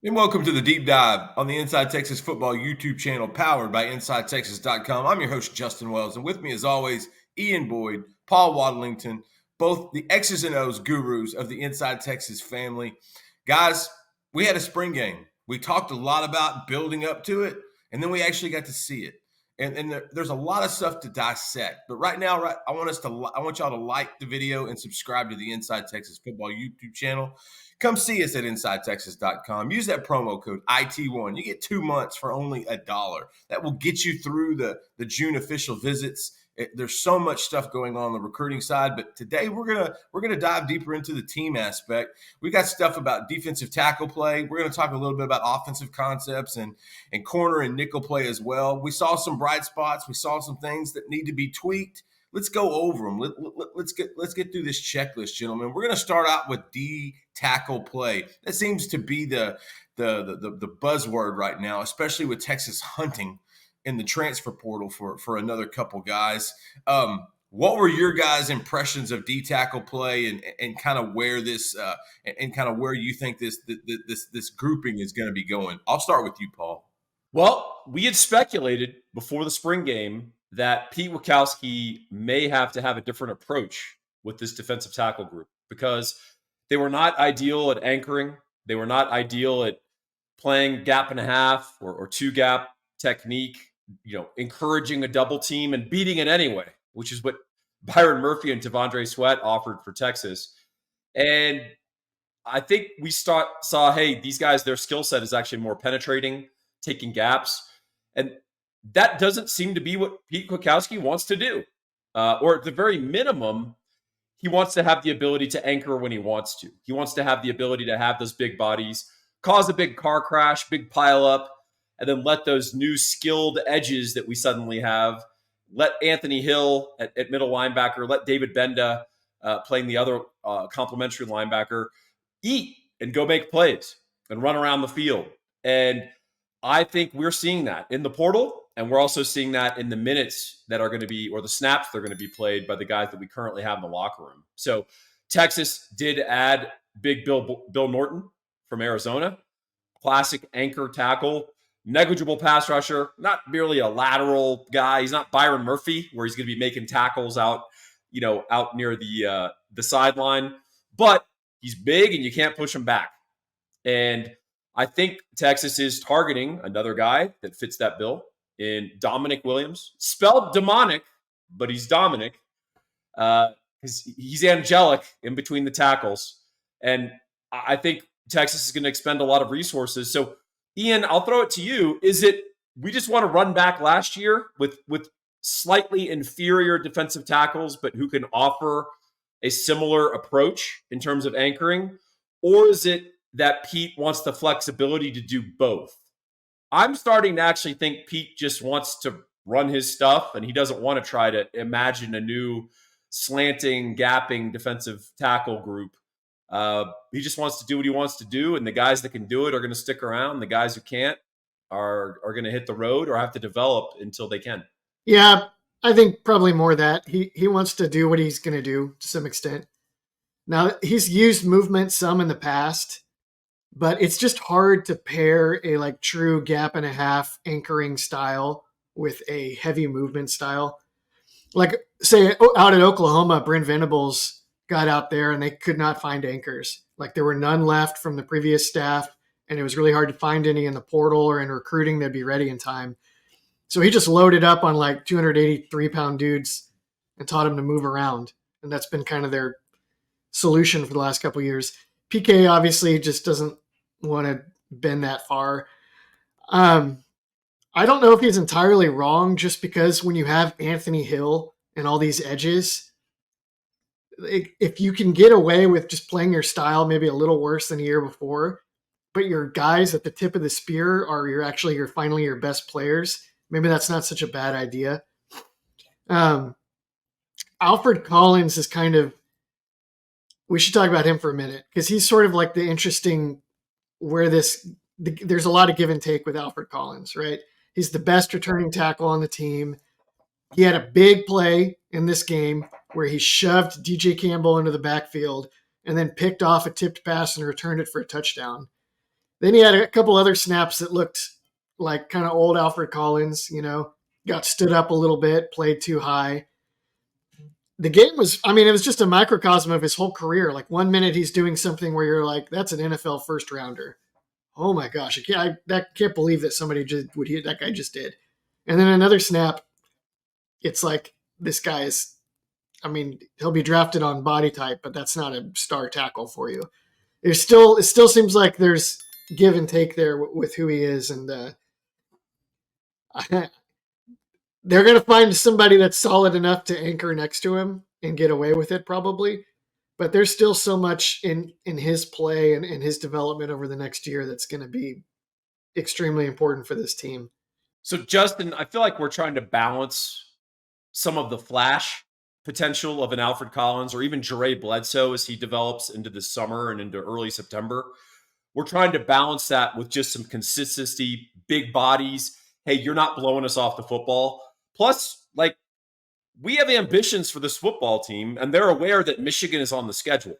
And welcome to the deep dive on the Inside Texas Football YouTube channel powered by InsideTexas.com. I'm your host, Justin Wells, and with me, as always, Ian Boyd, Paul Waddlington, both the X's and O's gurus of the Inside Texas family. Guys, we had a spring game. We talked a lot about building up to it, and then we actually got to see it. And there's a lot of stuff to dissect. But right now, I want y'all to like the video and subscribe to the Inside Texas Football YouTube channel. Come see us at InsideTexas.com. Use that promo code IT1. You get 2 months for only $1. That will get you through the June official visits. There's so much stuff going on the recruiting side, but today we're gonna dive deeper into the team aspect. We got stuff about defensive tackle play. We're gonna talk a little bit about offensive concepts and corner and nickel play as well. We saw some bright spots. We saw some things that need to be tweaked. Let's go over them. Let's get through this checklist, gentlemen. We're going to start out with D tackle play. That seems to be the buzzword right now, especially with Texas hunting in the transfer portal for another couple guys. What were your guys' impressions of D tackle play and kind of where this and kind of where you think this grouping is going to be going? I'll start with you, Paul. Well, we had speculated before the spring game that Pete Witkowski may have to have a different approach with this defensive tackle group because they were not ideal at anchoring. They were not ideal at playing gap and a half or two gap technique, encouraging a double team and beating it anyway, which is what Byron Murphy and T'Vondre Sweat offered for Texas. And I think we saw, hey, these guys, their skill set is actually more penetrating, taking gaps. And that doesn't seem to be what Pete Witkowski wants to do. Or at the very minimum, he wants to have the ability to anchor when he wants to. He wants to have the ability to have those big bodies, cause a big car crash, big pile up, and then let those new skilled edges that we suddenly have, let Anthony Hill at middle linebacker, let David Benda playing the other complementary linebacker, eat and go make plays and run around the field. And I think we're seeing that in the portal, and we're also seeing that in the minutes that are going to be, or the snaps that are going to be played by the guys that we currently have in the locker room. So Texas did add big Bill Norton from Arizona, classic anchor tackle, negligible pass rusher, not merely a lateral guy. He's not Byron Murphy, where he's going to be making tackles out near the sideline, but he's big and you can't push him back. And I think Texas is targeting another guy that fits that bill in Dominic Williams, spelled demonic, but he's Dominic because he's angelic in between the tackles. And I think Texas is going to expend a lot of resources. So, Ian, I'll throw it to you. Is it we just want to run back last year with slightly inferior defensive tackles, but who can offer a similar approach in terms of anchoring? Or is it that Pete wants the flexibility to do both? I'm starting to actually think Pete just wants to run his stuff and he doesn't want to try to imagine a new slanting, gapping defensive tackle group. He just wants to do what he wants to do, and the guys that can do it are going to stick around. The guys who can't are going to hit the road or have to develop until they can. Yeah, I think probably more that he wants to do what he's going to do to some extent. Now, he's used movement some in the past, but it's just hard to pair a true gap and a half anchoring style with a heavy movement style. Like, say, out at Oklahoma, Brent Venables got out there and they could not find anchors. Like, there were none left from the previous staff, and it was really hard to find any in the portal or in recruiting that'd be ready in time. So he just loaded up on 283-pound dudes and taught them to move around. And that's been kind of their solution for the last couple of years. PK obviously just doesn't want to bend that far. I don't know if he's entirely wrong, just because when you have Anthony Hill and all these edges, if you can get away with just playing your style maybe a little worse than the year before, but your guys at the tip of the spear are finally your best players, maybe that's not such a bad idea. Alfred Collins is kind of, we should talk about him for a minute, because he's sort of like the interesting there's a lot of give and take with Alfred Collins, right? He's the best returning tackle on the team. He had a big play in this game where he shoved DJ Campbell into the backfield and then picked off a tipped pass and returned it for a touchdown. Then he had a couple other snaps that looked like kind of old Alfred Collins, got stood up a little bit, played too high. The game was, it was just a microcosm of his whole career. Like 1 minute he's doing something where you're like, that's an NFL first rounder. Oh my gosh, I can't believe that somebody just would hit that guy just did. And then another snap, it's like this guy is, he'll be drafted on body type, but that's not a star tackle for you. It still seems like there's give and take there with who he is, and they're going to find somebody that's solid enough to anchor next to him and get away with it probably. But there's still so much in his play and in his development over the next year that's going to be extremely important for this team. So, Justin, I feel like we're trying to balance some of the flash potential of an Alfred Collins or even Jure Bledsoe as he develops into the summer and into early September. We're trying to balance that with just some consistency, big bodies. Hey, you're not blowing us off the football. Plus, like, we have ambitions for this football team, and they're aware that Michigan is on the schedule.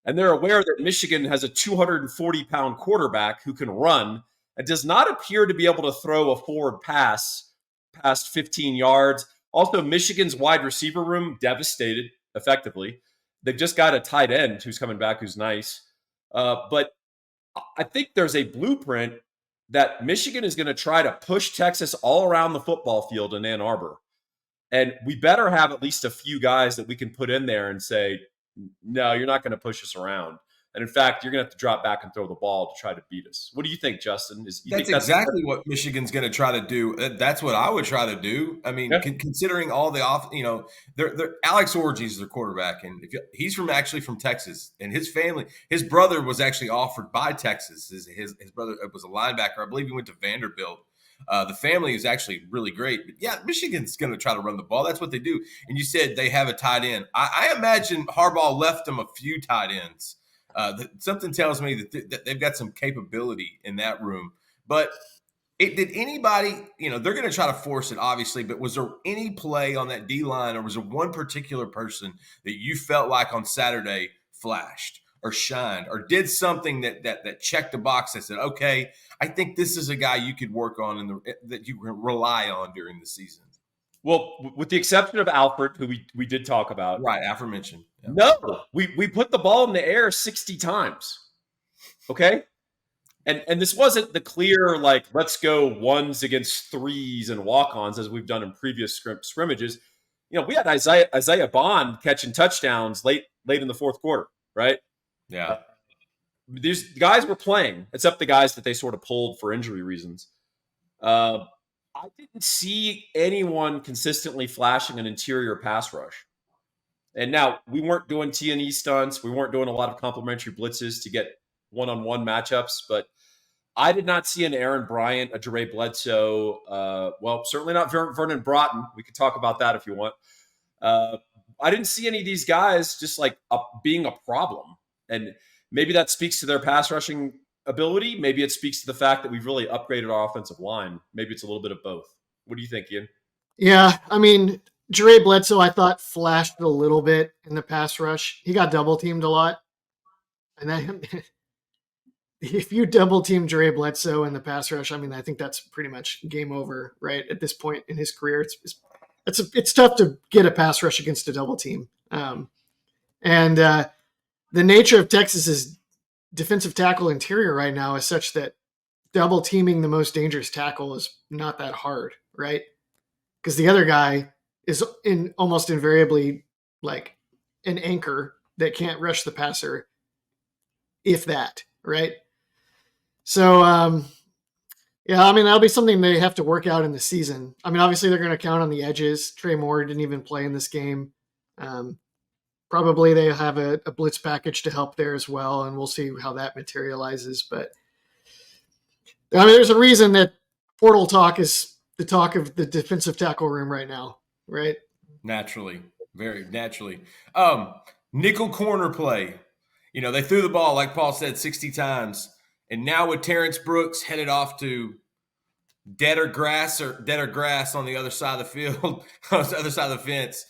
And they're aware that Michigan has a 240-pound quarterback who can run and does not appear to be able to throw a forward pass past 15 yards. Also, Michigan's wide receiver room devastated, effectively. They've just got a tight end who's coming back who's nice. But I think there's a blueprint that Michigan is going to try to push Texas all around the football field in Ann Arbor. And we better have at least a few guys that we can put in there and say, no, you're not going to push us around. And in fact, you're going to have to drop back and throw the ball to try to beat us. What do you think, Justin? That's exactly what Michigan's going to try to do. That's what I would try to do. Considering all the they're Alex Orji is their quarterback, and he's actually from Texas, and his brother was actually offered by Texas. His brother was a linebacker. I believe he went to Vanderbilt. The family is actually really great. But yeah, Michigan's going to try to run the ball. That's what they do. And you said they have a tight end. I imagine Harbaugh left them a few tight ends. Something tells me that they've got some capability in that room. But did anybody, they're going to try to force it, obviously, but was there any play on that D-line, or was there one particular person that you felt like on Saturday flashed or shined or did something that checked the box that said, okay, I think this is a guy you could work on that you can rely on during the season? Well, with the exception of Alfred, who we did talk about. Right, aforementioned. Yeah. No, we put the ball in the air 60 times. Okay? And this wasn't the clear, like, let's go ones against threes and walk-ons as we've done in previous scrimmages. We had Isaiah Bond catching touchdowns late in the fourth quarter, right? Yeah. These guys were playing, except the guys that they sort of pulled for injury reasons. I didn't see anyone consistently flashing an interior pass rush. And now, we weren't doing T&E stunts. We weren't doing a lot of complementary blitzes to get one-on-one matchups. But I did not see an Aaron Bryant, a Jure Bledsoe. Certainly not Vernon Broughton. We could talk about that if you want. I didn't see any of these guys just like being a problem. And maybe that speaks to their pass rushing ability. Maybe it speaks to the fact that we've really upgraded our offensive line. Maybe it's a little bit of both. What do you think, Ian? Yeah, Jure Bledsoe, I thought, flashed a little bit in the pass rush. He got double teamed a lot. And then if you double team Jure Bledsoe in the pass rush, I think that's pretty much game over, right? At this point in his career, it's tough to get a pass rush against a double team. And the nature of Texas's defensive tackle interior right now is such that double teaming the most dangerous tackle is not that hard, right? Because the other guy is almost invariably like an anchor that can't rush the passer, if that, right? So, that'll be something they have to work out in the season. Obviously they're going to count on the edges. Trey Moore didn't even play in this game. Probably they have a blitz package to help there as well, and we'll see how that materializes. But there's a reason that portal talk is the talk of the defensive tackle room right now, right? Naturally, very naturally. Nickel corner play. They threw the ball, like Paul said, 60 times. And now with Terrence Brooks headed off to deader grass on the other side of the field, on the other side of the fence,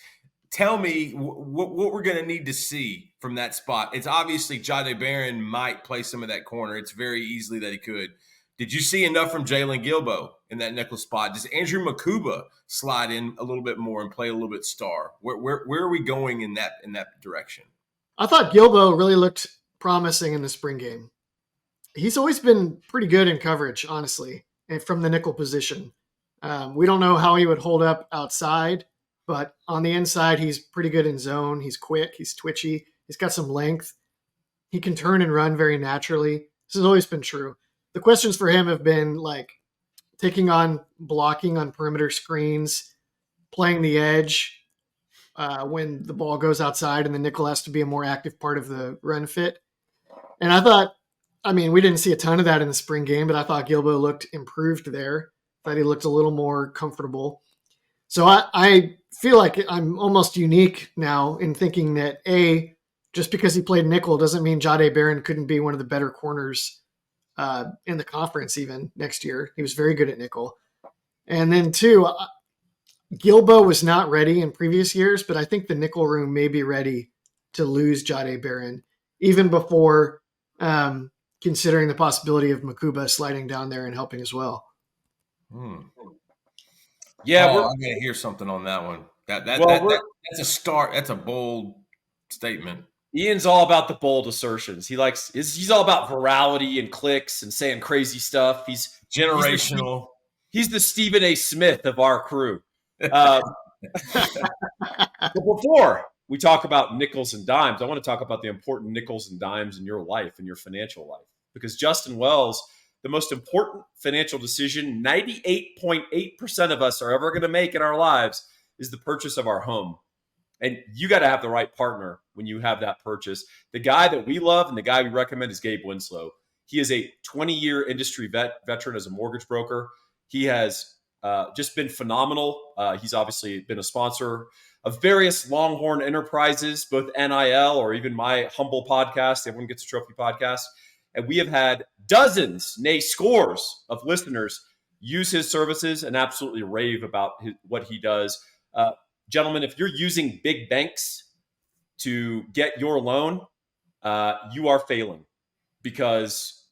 tell me what we're going to need to see from that spot. It's obviously Jahdae Barron might play some of that corner. It's very easily that he could. Did you see enough from Jalen Gilbo in that nickel spot? Does Andrew Makuba slide in a little bit more and play a little bit star? Where are we going in that direction? I thought Gilbo really looked promising in the spring game. He's always been pretty good in coverage, honestly, and from the nickel position. We don't know how he would hold up outside, but on the inside, he's pretty good in zone. He's quick. He's twitchy. He's got some length. He can turn and run very naturally. This has always been true. The questions for him have been like taking on blocking on perimeter screens, playing the edge when the ball goes outside and the nickel has to be a more active part of the run fit. And I thought, we didn't see a ton of that in the spring game, but I thought Gilbo looked improved there. Thought he looked a little more comfortable. So I feel like I'm almost unique now in thinking that just because he played nickel doesn't mean Jahdae Barron couldn't be one of the better corners in the conference even next year. He was very good at nickel. And then two, Gilbo was not ready in previous years, but I think the nickel room may be ready to lose Jahdae Barron even before considering the possibility of Makuba sliding down there and helping as well. Yeah, I'm going to hear something on that one. That's a start. That's a bold statement. Ian's all about the bold assertions. He's all about virality and clicks and saying crazy stuff. He's generational. He's the Stephen A. Smith of our crew. But before we talk about nickels and dimes, I want to talk about the important nickels and dimes in your life, in your financial life. Because Justin Wells, the most important financial decision 98.8% of us are ever going to make in our lives is the purchase of our home. And you got to have the right partner when you have that purchase. The guy that we love and the guy we recommend is Gabe Winslow. He is a 20-year industry veteran as a mortgage broker. He has just been phenomenal. He's obviously been a sponsor of various Longhorn enterprises, both NIL or even my humble podcast, Everyone Gets a Trophy podcast. And we have had dozens, nay, scores of listeners use his services and absolutely rave about what he does. Gentlemen, if you're using big banks to get your loan, you are failing because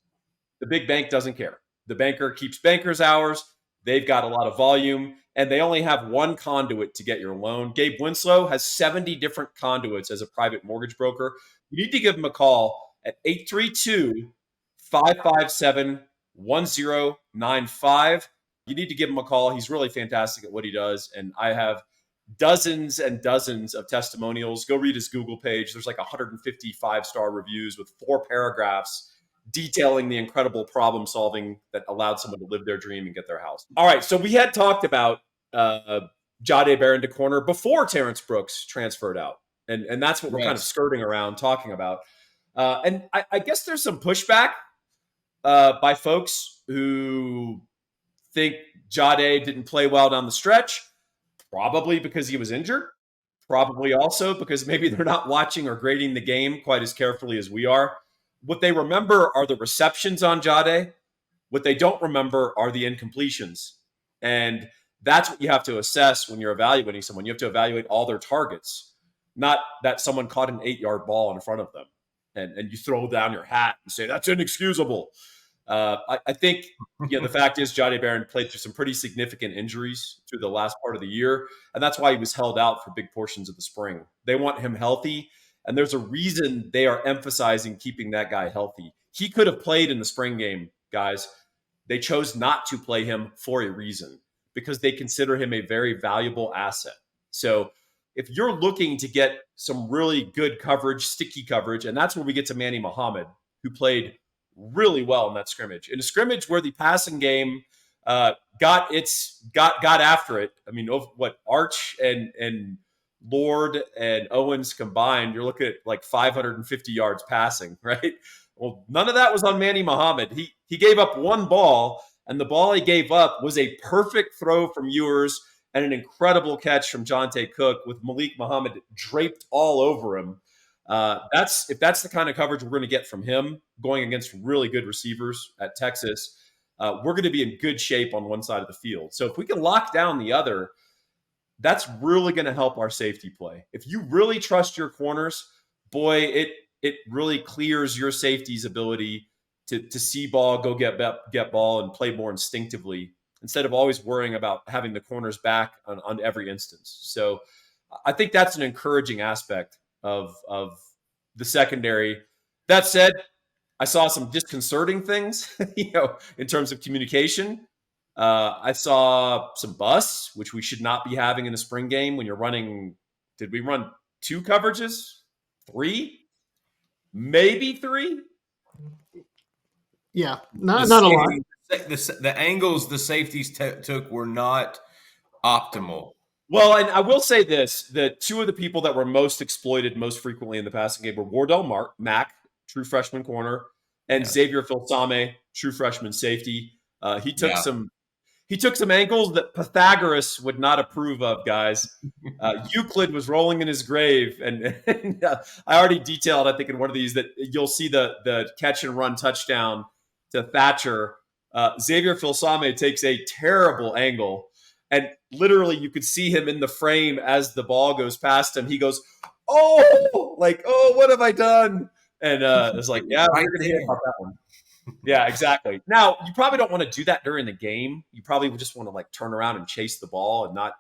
the big bank doesn't care. The banker keeps bankers' hours. They've got a lot of volume, and they only have one conduit to get your loan. Gabe Winslow has 70 different conduits as a private mortgage broker. You need to give him a call at 832-557-1095. You need to give him a call. He's really fantastic at what he does, and I have dozens and dozens of testimonials. Go read his Google page. There's like 150 five-star reviews with 4 paragraphs detailing the incredible problem solving that allowed someone to live their dream and get their house. All right, so we had talked about Jahdae Barron to corner before Terrence Brooks transferred out, and that's what we're kind of skirting around talking about. And I guess there's some pushback by folks who think Jahdae didn't play well down the stretch. Probably because he was injured. Probably also because maybe they're not watching or grading the game quite as carefully as we are. What they remember are the receptions on Jahdae. What they don't remember are the incompletions. And that's what you have to assess when you're evaluating someone. You have to evaluate all their targets, not that someone caught an 8-yard ball in front of them and you throw down your hat and say, that's inexcusable. I think the fact is Jahdae Barron played through some pretty significant injuries through the last part of the year, and that's why he was held out for big portions of the spring. They want him healthy, and there's a reason they are emphasizing keeping that guy healthy. He could have played in the spring game, guys. They chose not to play him for a reason, because they consider him a very valuable asset. So if you're looking to get some really good coverage, sticky coverage, and that's where we get to Manny Muhammad, who played really well in that scrimmage. In a scrimmage where the passing game got after it. I mean, what Arch and Lord and Owens combined, you're looking at like 550 yards passing, right? Well, none of that was on Manny Muhammad. He gave up one ball, and the ball he gave up was a perfect throw from Ewers and an incredible catch from Jonte Cook with Malik Muhammad draped all over him. If that's the kind of coverage we're going to get from him going against really good receivers at Texas, we're going to be in good shape on one side of the field. So if we can lock down the other, that's really going to help our safety play. If you really trust your corners, boy, it really clears your safety's ability to see ball, go get ball, and play more instinctively instead of always worrying about having the corners back on every instance. So I think that's an encouraging aspect of the secondary. That said, I saw some disconcerting things, in terms of communication. I saw some busts, which we should not be having in the spring game when you're running. Did we run 2 coverages? 3? Maybe 3? Yeah, not a lot. The angles the safeties took were not optimal. Well, and I will say this, that 2 of the people that were most exploited most frequently in the passing game were Wardell Mack, true freshman corner, and Xavier Filsame, true freshman safety. He took some ankles that Pythagoras would not approve of, guys. Euclid was rolling in his grave, and I already detailed, I think, in one of these that you'll see the catch and run touchdown to Thatcher. Xavier Filsame takes a terrible angle, and literally you could see him in the frame as the ball goes past him. He goes, "Oh, what have I done?" And it's like, yeah, we're going to hear about that one. Yeah, exactly. Now, you probably don't want to do that during the game. You probably would just want to turn around and chase the ball and not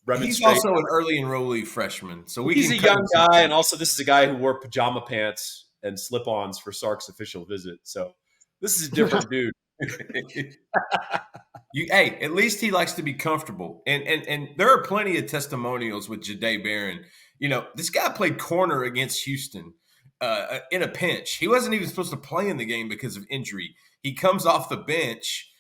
remonstrate. He's also an early enrollee freshman, so he's a young guy, and also this is a guy who wore pajama pants and slip-ons for Sark's official visit. So this is a different dude. Hey, at least he likes to be comfortable, and there are plenty of testimonials with Jahdae Barron. This guy played corner against Houston. In a pinch. He wasn't even supposed to play in the game because of injury. He comes off the bench,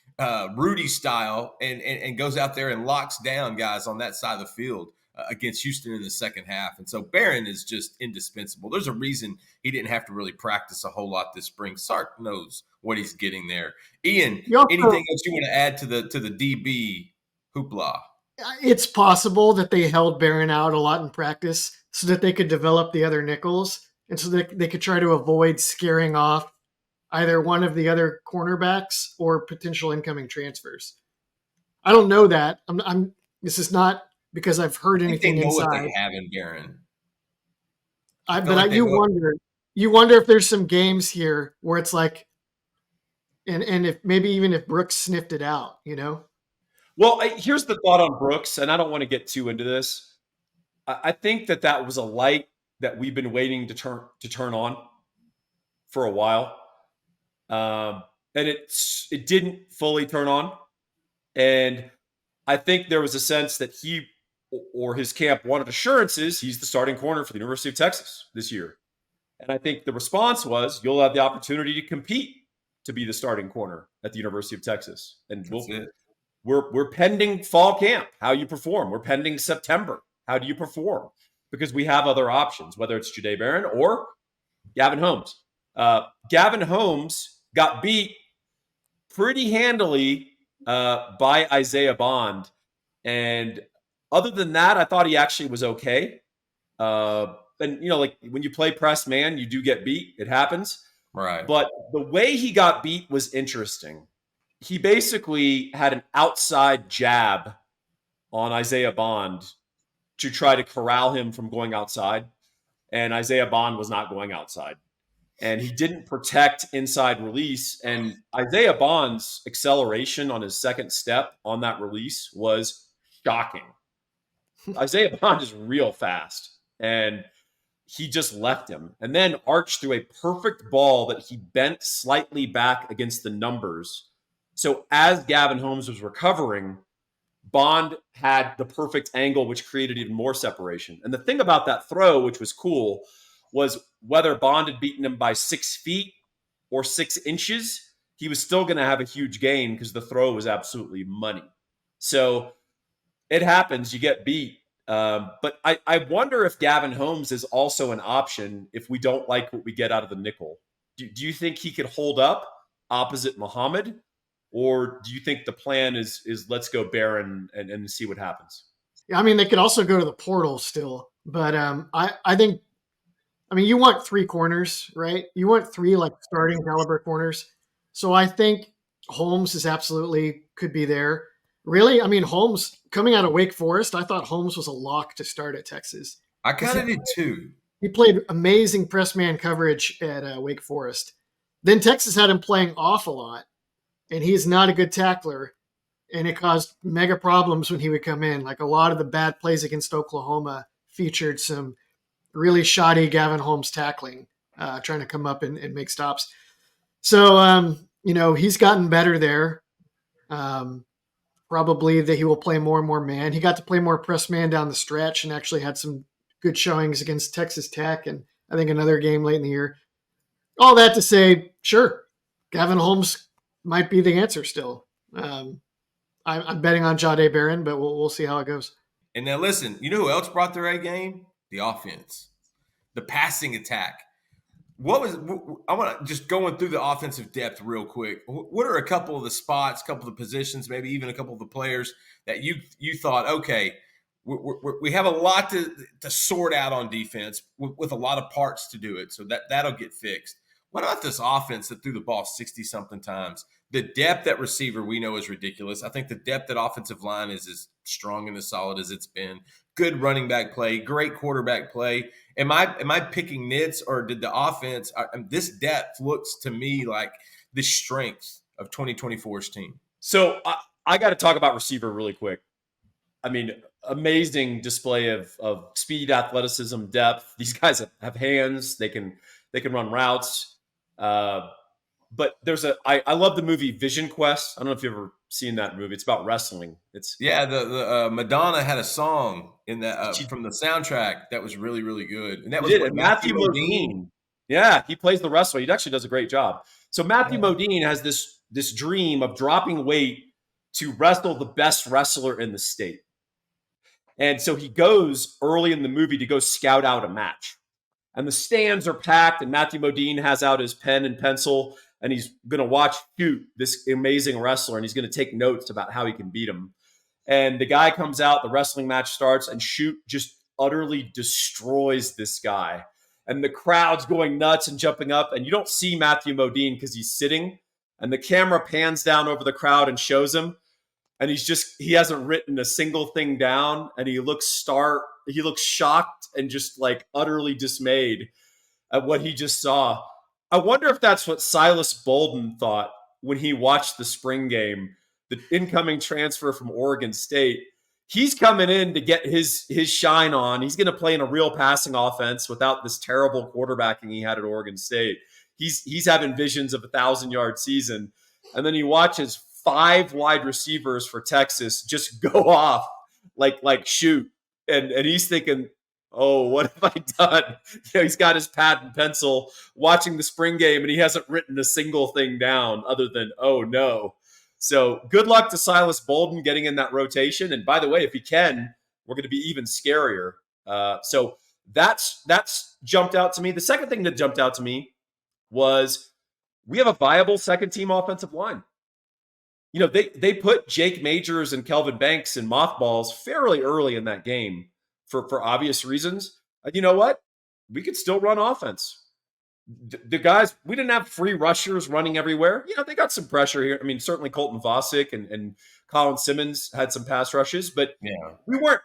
Rudy style, and goes out there and locks down guys on that side of the field against Houston in the second half. And so Barron is just indispensable. There's a reason he didn't have to really practice a whole lot this spring. Sark knows what he's getting there. Ian, anything else you want to add to the DB hoopla? It's possible that they held Barron out a lot in practice so that they could develop the other nickels. And so they could try to avoid scaring off either one of the other cornerbacks or potential incoming transfers. I don't know that. This is not because I've heard anything inside. What they have in Barron. You wonder if there's some games here where it's like, and if maybe even if Brooks sniffed it out, Well, here's the thought on Brooks, and I don't want to get too into this. I think that was a light that we've been waiting to turn on for a while, and it didn't fully turn on, and I think there was a sense that he or his camp wanted assurances he's the starting corner for the University of Texas this year, and I think the response was you'll have the opportunity to compete to be the starting corner at the University of Texas, and we're pending fall camp how you perform. We're pending September. How do you perform? Because we have other options, whether it's Jahdae Barron or Gavin Holmes. Gavin Holmes got beat pretty handily by Isaiah Bond. And other than that, I thought he actually was okay. And, when you play press man, you do get beat. It happens. Right. But the way he got beat was interesting. He basically had an outside jab on Isaiah Bond to try to corral him from going outside. And Isaiah Bond was not going outside. And he didn't protect inside release. And Isaiah Bond's acceleration on his second step on that release was shocking. Isaiah Bond is real fast. And he just left him. And then Arch threw a perfect ball that he bent slightly back against the numbers. So as Gavin Holmes was recovering, Bond had the perfect angle, which created even more separation. And the thing about that throw, which was cool, was whether Bond had beaten him by 6 feet or 6 inches, he was still going to have a huge gain because the throw was absolutely money. So it happens. You get beat. But I wonder if Gavin Holmes is also an option if we don't like what we get out of the nickel. Do you think he could hold up opposite Muhammad? Or do you think the plan is let's go Barron and see what happens? Yeah, they could also go to the portal still. But I think, you want 3 corners, right? You want 3 starting caliber corners. So I think Holmes is absolutely could be there. Really? I mean, Holmes coming out of Wake Forest, I thought Holmes was a lock to start at Texas. I kind of did too. He played amazing press man coverage at Wake Forest. Then Texas had him playing off a lot, and he's not a good tackler. And it caused mega problems when he would come in. Like a lot of the bad plays against Oklahoma featured some really shoddy Gavin Holmes tackling, trying to come up and make stops. So, he's gotten better there. Probably that he will play more and more man. He got to play more press man down the stretch and actually had some good showings against Texas Tech and I think another game late in the year. All that to say, sure, Gavin Holmes might be the answer still. I'm betting on Jahdae Barron, but we'll see how it goes. And now listen, you know who else brought their A game? The offense, the passing attack. I want to just going through the offensive depth real quick. What are a couple of the spots, a couple of the positions, maybe even a couple of the players that you thought, okay, we have a lot to sort out on defense with a lot of parts to do it, so that'll get fixed. What about this offense that threw the ball 60-something times? The depth at receiver we know is ridiculous. I think the depth at offensive line is as strong and as solid as it's been. Good running back play, great quarterback play. Am I picking nits, or did the offense this depth looks to me like the strength of 2024's team? So I got to talk about receiver really quick. I mean, amazing display of speed, athleticism, depth. These guys have hands. They can run routes. But I love the movie Vision Quest. I don't know if you've ever seen that movie. It's about wrestling. The Madonna had a song in that from the soundtrack that was really, really good. And that was Matthew Modine. Yeah, he plays the wrestler. He actually does a great job. So Matthew Modine has this dream of dropping weight to wrestle the best wrestler in the state. And so he goes early in the movie to go scout out a match. And the stands are packed, and Matthew Modine has out his pen and pencil, and he's going to watch shoot this amazing wrestler, and he's going to take notes about how he can beat him. And the guy comes out, the wrestling match starts, and Shoot just utterly destroys this guy. And the crowd's going nuts and jumping up, and you don't see Matthew Modine because he's sitting, and the camera pans down over the crowd and shows him, and he hasn't written a single thing down, and he looks shocked and just like utterly dismayed at what he just saw. I wonder if that's what Silas Bolden thought when he watched the spring game, the incoming transfer from Oregon State. He's coming in to get his shine on. He's going to play in a real passing offense without this terrible quarterbacking he had at Oregon State. He's having visions of a 1,000-yard season. And then he watches 5 wide receivers for Texas just go off like Shoot. And he's thinking, oh, what have I done? He's got his pad and pencil watching the spring game, and he hasn't written a single thing down other than, oh, no. So good luck to Silas Bolden getting in that rotation. And by the way, if he can, we're going to be even scarier. So that's jumped out to me. The second thing that jumped out to me was we have a viable second-team offensive line. They put Jake Majors and Kelvin Banks in mothballs fairly early in that game for obvious reasons. You know what? We could still run offense. The guys, we didn't have free rushers running everywhere. They got some pressure here. I mean, certainly Colton Vasek and Colin Simmons had some pass rushes, but we weren't,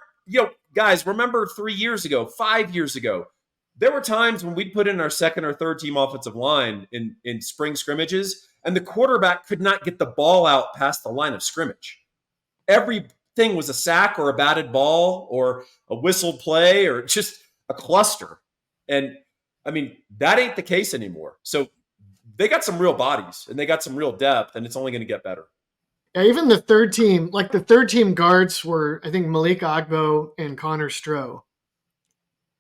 guys, remember 3 years ago, 5 years ago, there were times when we'd put in our second or third team offensive line in spring scrimmages, and the quarterback could not get the ball out past the line of scrimmage. Everything was a sack or a batted ball or a whistled play or just a cluster. And I mean, that ain't the case anymore. So they got some real bodies and they got some real depth, and it's only going to get better. Yeah, even the third team guards were, I think, Malik Agbo and Connor Stroh.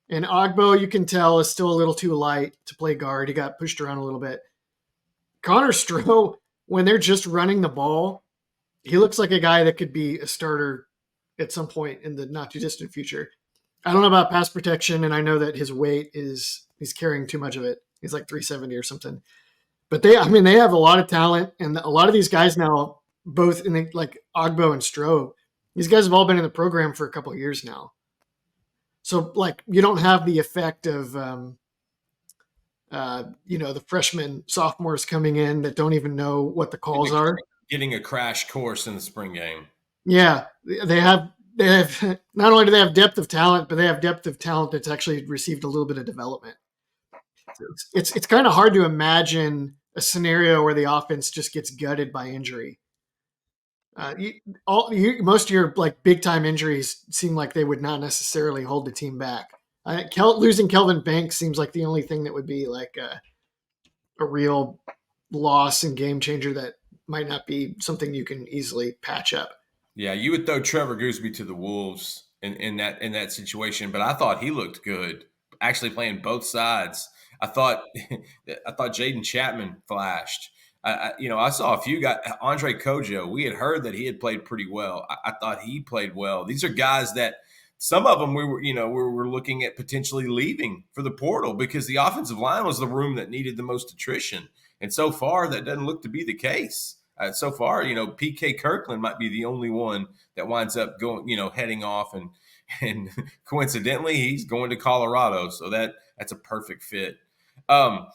And Agbo, you can tell, is still a little too light to play guard. He got pushed around a little bit. Connor Stroh, when they're just running the ball, he looks like a guy that could be a starter at some point in the not too distant future. I don't know about pass protection, and I know that his weight he's carrying too much of it. He's like 370 or something. But they have a lot of talent, and a lot of these guys now, both like Agbo and Stroh, these guys have all been in the program for a couple of years now. So like you don't have the effect of the freshmen, sophomores coming in that don't even know what the calls are. Getting a crash course in the spring game. Yeah, they have not only do they have depth of talent, but they have depth of talent that's actually received a little bit of development. It's kind of hard to imagine a scenario where the offense just gets gutted by injury. Most of your like big time injuries seem like they would not necessarily hold the team back. Losing Kelvin Banks seems like the only thing that would be like a real loss and game changer that might not be something you can easily patch up. Yeah, you would throw Trevor Gooseby to the Wolves in that situation, but I thought he looked good, actually playing both sides. I thought I thought Jaden Chapman flashed. I saw a few guys. Andre Kojo, we had heard that he had played pretty well. I thought he played well. These are guys that some of them we were looking at potentially leaving for the portal because the offensive line was the room that needed the most attrition, and so far that doesn't look to be the case. So far, PK Kirkland might be the only one that winds up going, heading off, and coincidentally, he's going to Colorado, so that's a perfect fit. Real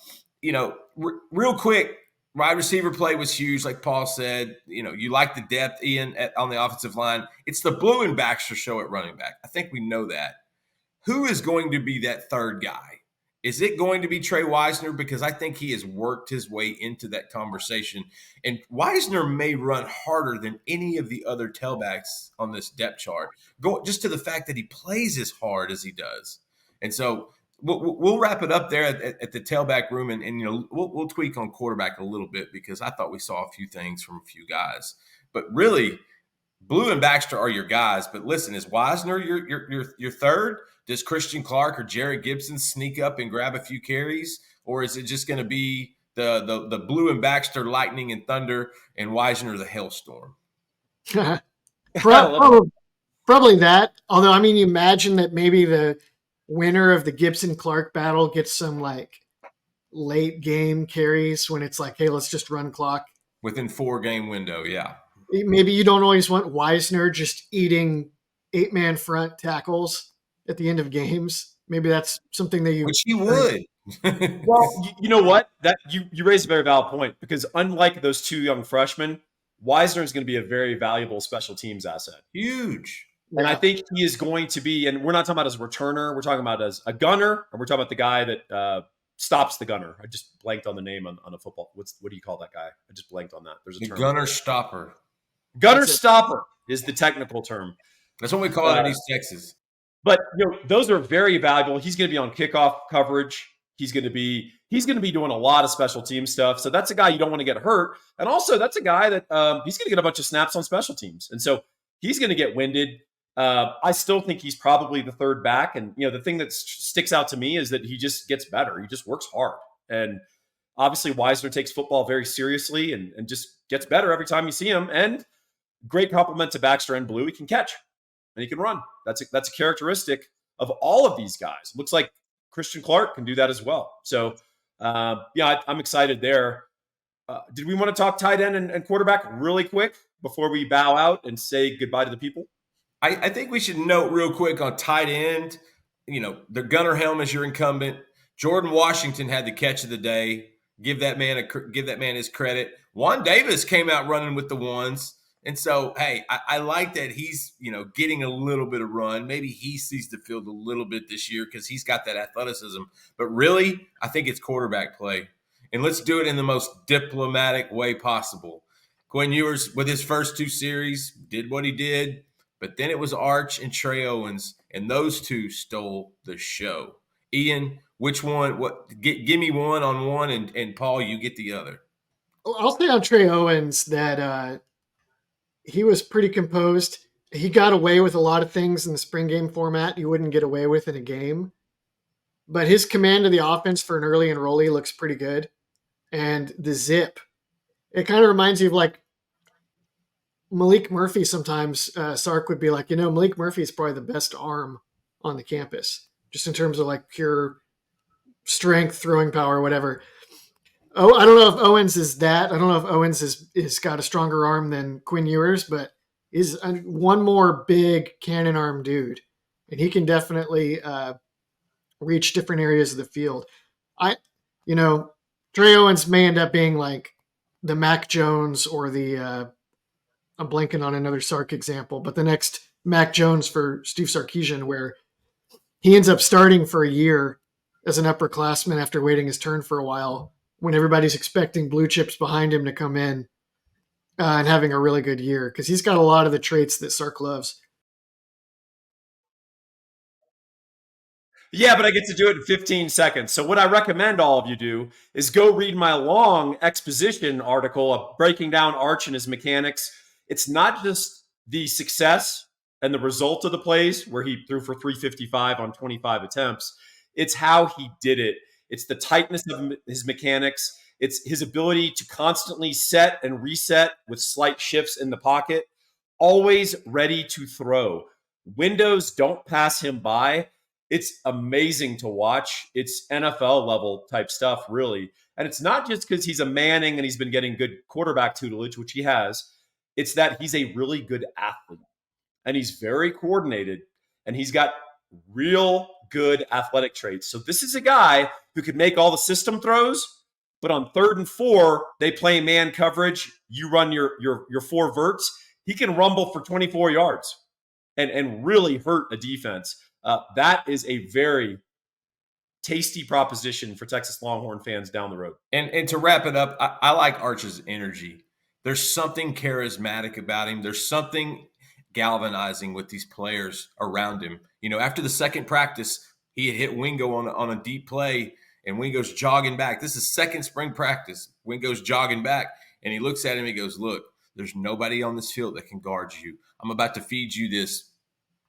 quick, wide receiver play was huge, like Paul said. You like the depth, Ian, on the offensive line. It's the Blue and Baxter show at running back. I think we know that. Who is going to be that third guy? Is it going to be Trey Wisner? Because I think he has worked his way into that conversation. And Wisner may run harder than any of the other tailbacks on this depth chart, just to the fact that he plays as hard as he does. And so we'll wrap it up there at the tailback room, and we'll tweak on quarterback a little bit because I thought we saw a few things from a few guys. But really, Blue and Baxter are your guys, but listen, is Wisner your third? Does Christian Clark or Jared Gibson sneak up and grab a few carries, or is it just going to be the Blue and Baxter lightning and thunder and Wisner the hailstorm? Probably that. Although, I mean, you imagine that maybe the winner of the Gibson Clark battle gets some like late game carries when it's like, hey, let's just run clock within 4-game window. Yeah. Maybe you don't always want Wisner just eating 8-man front tackles at the end of games. Maybe that's something that which he would. Well, you know what? That you raised a very valid point because unlike those two young freshmen, Wisner is going to be a very valuable special teams asset. Huge. And I think he is going to be, and we're not talking about as a returner, we're talking about as a gunner, and we're talking about the guy that stops the gunner. I just blanked on the name on a football. What do you call that guy? I just blanked on that. There's a term. Gunner stopper. Gunner stopper is the technical term. That's what we call it in East Texas. But those are very valuable. He's going to be on kickoff coverage. He's going to be doing a lot of special team stuff. So that's a guy you don't want to get hurt. And also that's a guy that he's going to get a bunch of snaps on special teams. And so he's going to get winded. I still think he's probably the third back. And the thing that sticks out to me is that he just gets better. He just works hard. And obviously Wisner takes football very seriously and just gets better every time you see him. And great compliment to Baxter and Blue. He can catch and he can run. That's a characteristic of all of these guys. Looks like Christian Clark can do that as well. So, I'm excited there. Did we want to talk tight end and quarterback really quick before we bow out and say goodbye to the people? I think we should note real quick on tight end, the Gunnar Helm is your incumbent. Jordan Washington had the catch of the day. Give that man his credit. Juan Davis came out running with the ones. And so, hey, I like that he's, getting a little bit of run. Maybe he sees the field a little bit this year because he's got that athleticism. But really, I think it's quarterback play. And let's do it in the most diplomatic way possible. Quinn Ewers, with his first 2 series, did what he did. But then it was Arch and Trey Owens, and those two stole the show. Ian, which one? Give me one on one, and Paul, you get the other. I'll say on Trey Owens that he was pretty composed. He got away with a lot of things in the spring game format you wouldn't get away with in a game. But his command of the offense for an early enrollee looks pretty good. And the zip, it kind of reminds you of like Malik Murphy sometimes. Sark would be like, Malik Murphy is probably the best arm on the campus, just in terms of like pure strength, throwing power, whatever. Oh, I don't know if Owens is that. I don't know if Owens is got a stronger arm than Quinn Ewers, but is one more big cannon arm dude, and he can definitely reach different areas of the field. Trey Owens may end up being like the Mac Jones or the I'm blanking on another Sark example, but the next Mac Jones for Steve Sarkisian, where he ends up starting for a year as an upperclassman after waiting his turn for a while when everybody's expecting blue chips behind him to come in and having a really good year because he's got a lot of the traits that Sark loves. Yeah, but I get to do it in 15 seconds. So what I recommend all of you do is go read my long exposition article of breaking down Arch and his mechanics. It's not just the success and the result of the plays where he threw for 355 on 25 attempts. It's how he did it. It's the tightness of his mechanics. It's his ability to constantly set and reset with slight shifts in the pocket, always ready to throw. Windows don't pass him by. It's amazing to watch. It's NFL level type stuff, really. And it's not just because he's a Manning and he's been getting good quarterback tutelage, which he has. It's that he's a really good athlete and he's very coordinated and he's got real good athletic traits. So this is a guy who could make all the system throws, but on 3rd and 4, they play man coverage. You run your 4 verts. He can rumble for 24 yards and really hurt a defense. That is a very tasty proposition for Texas Longhorn fans down the road. And to wrap it up, I like Arch's energy. There's something charismatic about him. There's something galvanizing with these players around him. You know, after the second practice, he had hit Wingo on a deep play, and Wingo's jogging back. This is second spring practice. Wingo's jogging back, and he looks at him. He goes, "Look, there's nobody on this field that can guard you. I'm about to feed you this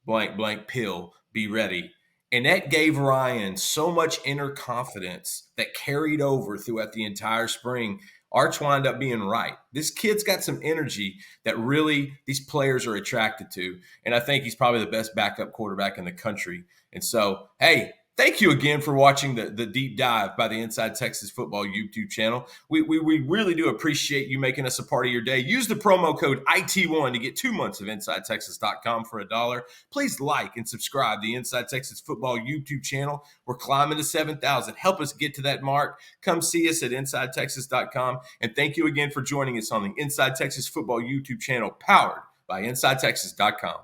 blank pill. Be ready." And that gave Ryan so much inner confidence that carried over throughout the entire spring. Arch wound up being right. This kid's got some energy that really these players are attracted to. And I think he's probably the best backup quarterback in the country. And so, hey, thank you again for watching the deep dive by the Inside Texas Football YouTube channel. We really do appreciate you making us a part of your day. Use the promo code IT1 to get 2 months of InsideTexas.com for $1. Please like and subscribe to the Inside Texas Football YouTube channel. We're climbing to 7,000. Help us get to that mark. Come see us at InsideTexas.com. And thank you again for joining us on the Inside Texas Football YouTube channel powered by InsideTexas.com.